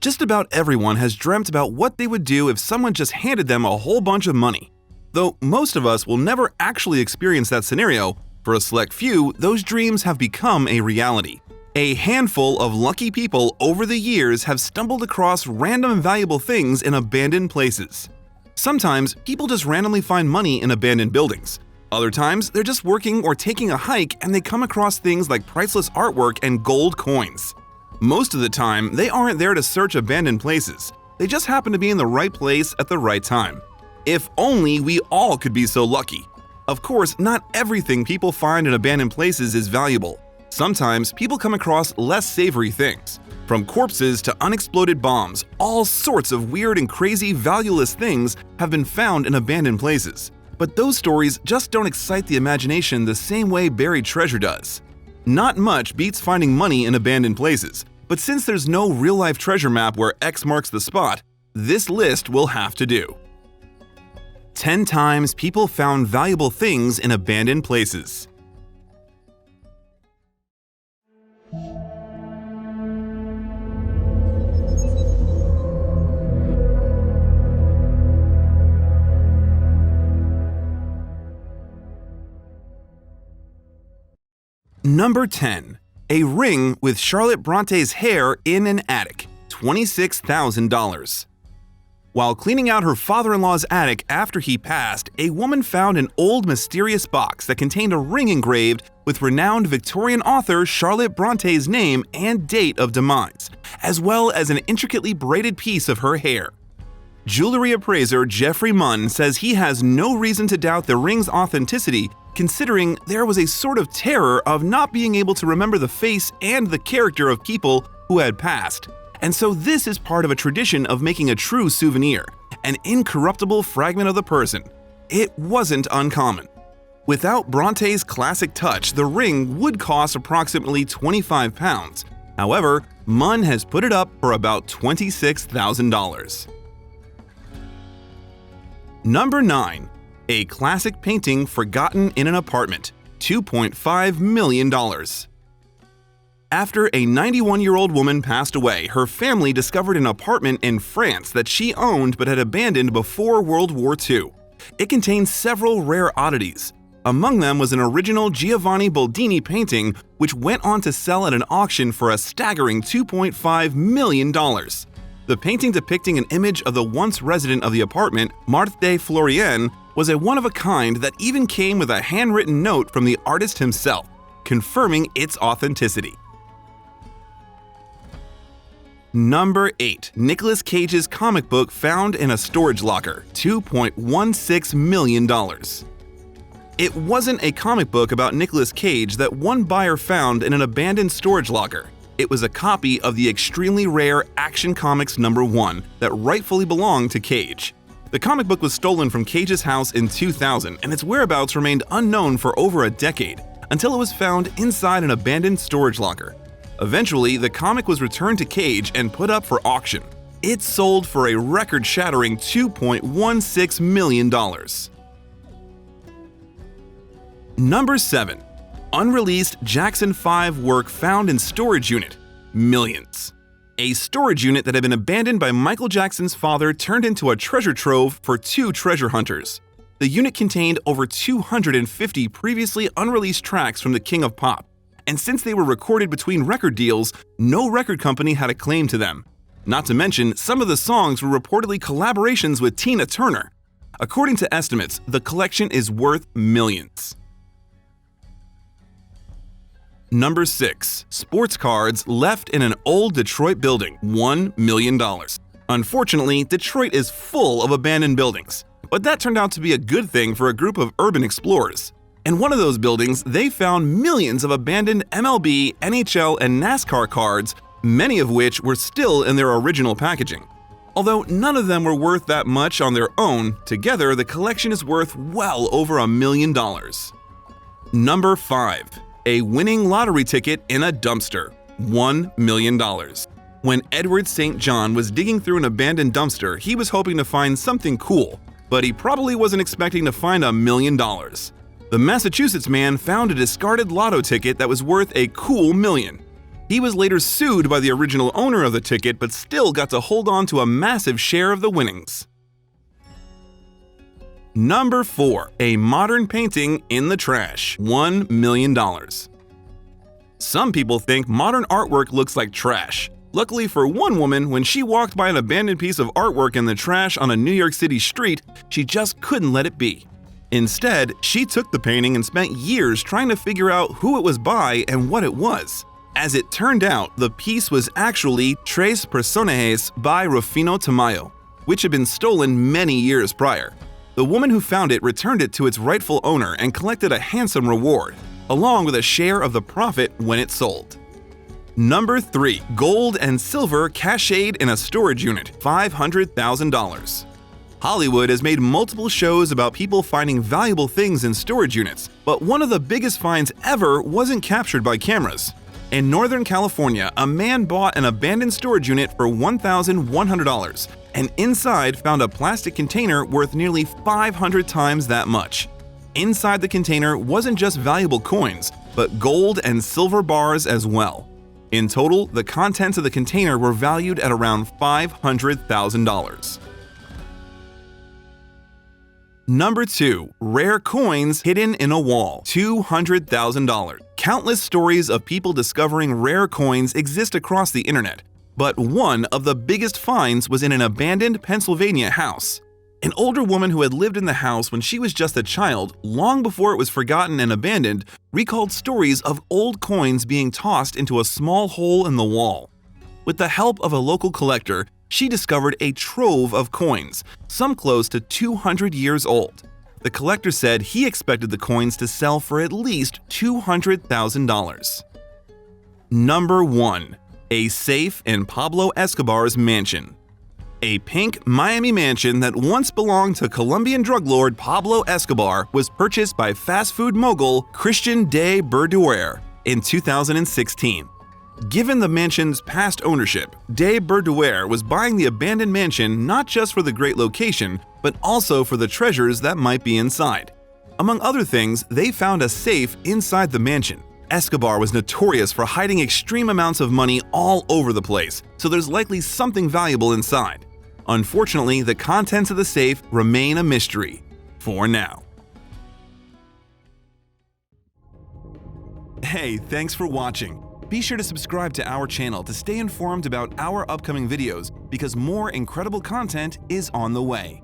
Just about everyone has dreamt about what they would do if someone just handed them a whole bunch of money. Though most of us will never actually experience that scenario, for a select few, those dreams have become a reality. A handful of lucky people over the years have stumbled across random valuable things in abandoned places. Sometimes, people just randomly find money in abandoned buildings. Other times, they're just working or taking a hike and they come across things like priceless artwork and gold coins. Most of the time, they aren't there to search abandoned places. They just happen to be in the right place at the right time. If only we all could be so lucky. Of course, not everything people find in abandoned places is valuable. Sometimes, people come across less savory things. From corpses to unexploded bombs, all sorts of weird and crazy valueless things have been found in abandoned places. But those stories just don't excite the imagination the same way buried treasure does. Not much beats finding money in abandoned places, but since there's no real-life treasure map where X marks the spot, this list will have to do. 10 times people found valuable things in abandoned places. Number 10. A ring with Charlotte Bronte's hair in an attic, $26,000. While cleaning out her father-in-law's attic after he passed, a woman found an old mysterious box that contained a ring engraved with renowned Victorian author Charlotte Bronte's name and date of demise, as well as an intricately braided piece of her hair. Jewelry appraiser Jeffrey Munn says he has no reason to doubt the ring's authenticity, considering there was a sort of terror of not being able to remember the face and the character of people who had passed. And so this is part of a tradition of making a true souvenir, an incorruptible fragment of the person. It wasn't uncommon. Without Bronte's classic touch, the ring would cost approximately £25. However, Munn has put it up for about $26,000. Number 9. A classic painting forgotten in an apartment, $2.5 million. After a 91-year-old woman passed away, her family discovered an apartment in France that she owned but had abandoned before World War II. It contained several rare oddities. Among them was an original Giovanni Boldini painting, which went on to sell at an auction for a staggering $2.5 million. The painting depicting an image of the once resident of the apartment, Marthe de Florian, was a one-of-a-kind that even came with a handwritten note from the artist himself, confirming its authenticity. Number 8. Nicolas Cage's comic book found in a storage locker, $2.16 million. It wasn't a comic book about Nicolas Cage that one buyer found in an abandoned storage locker. It was a copy of the extremely rare Action Comics #1 that rightfully belonged to Cage. The comic book was stolen from Cage's house in 2000, and its whereabouts remained unknown for over a decade, until it was found inside an abandoned storage locker. Eventually, the comic was returned to Cage and put up for auction. It sold for a record-shattering $2.16 million. Number 7. Unreleased Jackson 5 work found in storage unit, millions. A storage unit that had been abandoned by Michael Jackson's father turned into a treasure trove for 2 treasure hunters. The unit contained over 250 previously unreleased tracks from the King of Pop, and since they were recorded between record deals, no record company had a claim to them. Not to mention, some of the songs were reportedly collaborations with Tina Turner. According to estimates, the collection is worth millions. Number 6. Sports cards left in an old Detroit building, $1 million. Unfortunately, Detroit is full of abandoned buildings, but that turned out to be a good thing for a group of urban explorers. In one of those buildings, they found millions of abandoned MLB, NHL, and NASCAR cards, many of which were still in their original packaging. Although none of them were worth that much on their own, together the collection is worth well over $1 million. Number 5. A winning lottery ticket in a dumpster, $1 million. When Edward St. John was digging through an abandoned dumpster, he was hoping to find something cool, but he probably wasn't expecting to find $1 million. The Massachusetts man found a discarded lotto ticket that was worth a cool million. He was later sued by the original owner of the ticket but still got to hold on to a massive share of the winnings. Number 4. A modern painting in the trash. $1 million. Some people think modern artwork looks like trash. Luckily for one woman, when she walked by an abandoned piece of artwork in the trash on a New York City street, she just couldn't let it be. Instead, she took the painting and spent years trying to figure out who it was by and what it was. As it turned out, the piece was actually Tres Personajes by Rufino Tamayo, which had been stolen many years prior. The woman who found it returned it to its rightful owner and collected a handsome reward, along with a share of the profit when it sold. Number 3. Gold and silver cached in a storage unit. $500,000. Hollywood has made multiple shows about people finding valuable things in storage units, but one of the biggest finds ever wasn't captured by cameras. In Northern California, a man bought an abandoned storage unit for $1,100 and inside found a plastic container worth nearly 500 times that much. Inside the container wasn't just valuable coins, but gold and silver bars as well. In total, the contents of the container were valued at around $500,000. Number 2. Rare coins hidden in a wall. $200,000. Countless stories of people discovering rare coins exist across the internet, but one of the biggest finds was in an abandoned Pennsylvania house. An older woman who had lived in the house when she was just a child, long before it was forgotten and abandoned, recalled stories of old coins being tossed into a small hole in the wall. With the help of a local collector, she discovered a trove of coins, some close to 200 years old. The collector said he expected the coins to sell for at least $200,000. Number 1. A safe in Pablo Escobar's mansion. A pink Miami mansion that once belonged to Colombian drug lord Pablo Escobar was purchased by fast food mogul Christian de Berduer in 2016. Given the mansion's past ownership, de Berduer was buying the abandoned mansion not just for the great location, but also for the treasures that might be inside. Among other things, they found a safe inside the mansion. Escobar was notorious for hiding extreme amounts of money all over the place, so there's likely something valuable inside. Unfortunately, the contents of the safe remain a mystery for now. Hey, thanks for watching. Be sure to subscribe to our channel to stay informed about our upcoming videos because more incredible content is on the way.